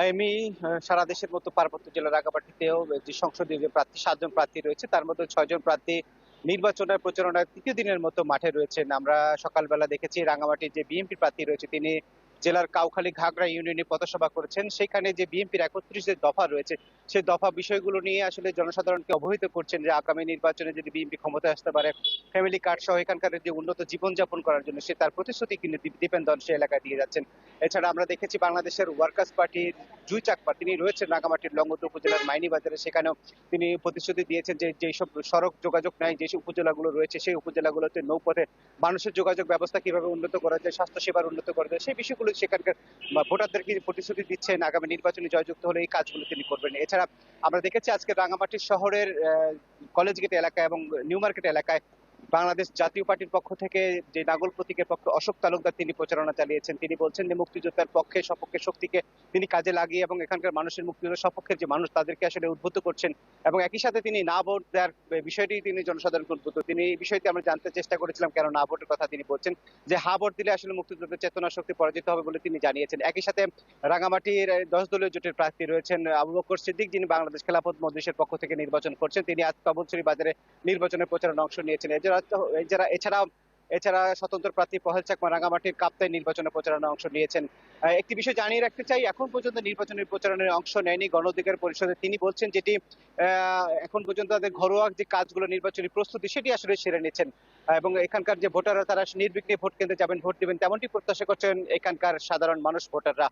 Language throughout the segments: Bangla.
আমি সারা দেশের মতো পার্বত্য জেলা রাঙ্গামাটিতেও যে সংসদীয় যে প্রার্থী ৭ জন প্রার্থী রয়েছে তার মধ্যে ৬ জন প্রার্থী নির্বাচনের প্রচারণার ৩য় দিনের মতো মাঠে রয়েছেন। আমরা সকালবেলা দেখেছি রাঙ্গামাটির যে বিএনপি প্রার্থী রয়েছে তিনি জেলার কাউখালী ঘাগড়া ইউনিয়নে পথসভা করেছেন। সেখানে যে বিএনপির ৩১ যে দফা রয়েছে সেই দফা বিষয়গুলো নিয়ে আসলে জনসাধারণকে অবহিত করছেন যে আগামী নির্বাচনে যদি বিএনপি ক্ষমতায় আসতে পারে ফ্যামিলি কার্ড সহ এখানকার যে উন্নত জীবনযাপন করার জন্য সে তার প্রতিশ্রুতি কিন্তু দীপেন দল সে এলাকায় দিয়ে যাচ্ছেন। এছাড়া আমরা দেখেছি বাংলাদেশের ওয়ার্কার্স পার্টির জুই চাকমা তিনি রয়েছেন রাঙ্গামাটির লংগদু উপজেলার মাইনী বাজারে। সেখানেও তিনি প্রতিশ্রুতি দিয়েছেন যে যেসব সড়ক যোগাযোগ নাই যেসব উপজেলাগুলো রয়েছে সেই উপজেলাগুলোতে নৌপথে মানুষের যোগাযোগ ব্যবস্থা কিভাবে উন্নত করা যায়, স্বাস্থ্য সেবার উন্নত করা যায় সেই বিষয়গুলো সেখানকার ভোটারদেরকে প্রতিশ্রুতি দিচ্ছেন আগামী নির্বাচনে জয়যুক্ত হলে এই কাজগুলো তিনি করবেন। এছাড়া আমরা দেখেছি আজকে রাঙ্গামাটি শহরের কলেজ গেট এলাকায় এবং নিউ মার্কেট এলাকায় বাংলাদেশ জাতীয় পার্টির পক্ষ থেকে যে নাগল প্রতীকের পক্ষে অশোক তালুকদার তিনি প্রচারণা চালিয়েছেন। তিনি বলছেন যে মুক্তিযোদ্ধার পক্ষে সপক্ষে শক্তিকে তিনি কাজে লাগিয়ে এবং এখানকার মানুষের মুক্তিযোদ্ধার সপক্ষের যে মানুষ তাদেরকে আসলে উদ্বুদ্ধ করছেন এবং একই সাথে তিনি না ভোট দেওয়ার বিষয়টি তিনি জনসাধারণকে উদ্বুদ্ধ। তিনি এই বিষয়টি আমরা জানতে চেষ্টা করেছিলাম কেন না ভোটের কথা তিনি বলছেন যে হা ভোট দিলে আসলে মুক্তিযোদ্ধার চেতনা শক্তি পরাজিত হবে বলে তিনি জানিয়েছেন। একই সাথে রাঙ্গামাটির ১০ দলীয় জোটের প্রার্থী রয়েছেন আবু বকর সিদ্দিক যিনি বাংলাদেশ খেলাফত মজলিসের পক্ষ থেকে নির্বাচন করছেন। তিনি আজ কবলছড়ি বাজারে নির্বাচনের প্রচারণায় অংশ নিয়েছেন। এছাড়া স্বতন্ত্র প্রার্থী পহেল চাকমা রাঙ্গামাটির কাপ্তাই নির্বাচনে প্রচারণায় অংশ নিয়েছেন। একটি বিষয় জানিয়ে রাখতে চাই, এখন পর্যন্ত নির্বাচনের প্রচারণায় অংশ নেয়নি গণ অধিকার পরিষদে। তিনি বলছেন যেটি এখন পর্যন্ত তাদের ঘরোয়া যে কাজগুলো নির্বাচনী প্রস্তুতি সেটি আসলে সেরে নিচ্ছেন এবং এখানকার যে ভোটাররা তারা নির্বিঘ্নে ভোট কেন্দ্রে যাবেন, ভোট দিবেন তেমনটি প্রত্যাশা করছেন এখানকার সাধারণ মানুষ ভোটাররা।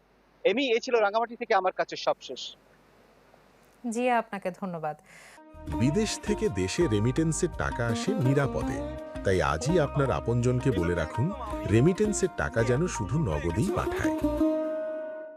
এই ছিল রাঙ্গামাটি থেকে আমার কাছে সবশেষ। জি, আপনাকে ধন্যবাদ। বিদেশ থেকে দেশে রেমিটেন্সের টাকা আসে নিরাপদে। তাই আজই আপনার আপনজনকে বলে রাখুন রেমিটেন্সের টাকা যেন শুধু নগদেই পাঠায়।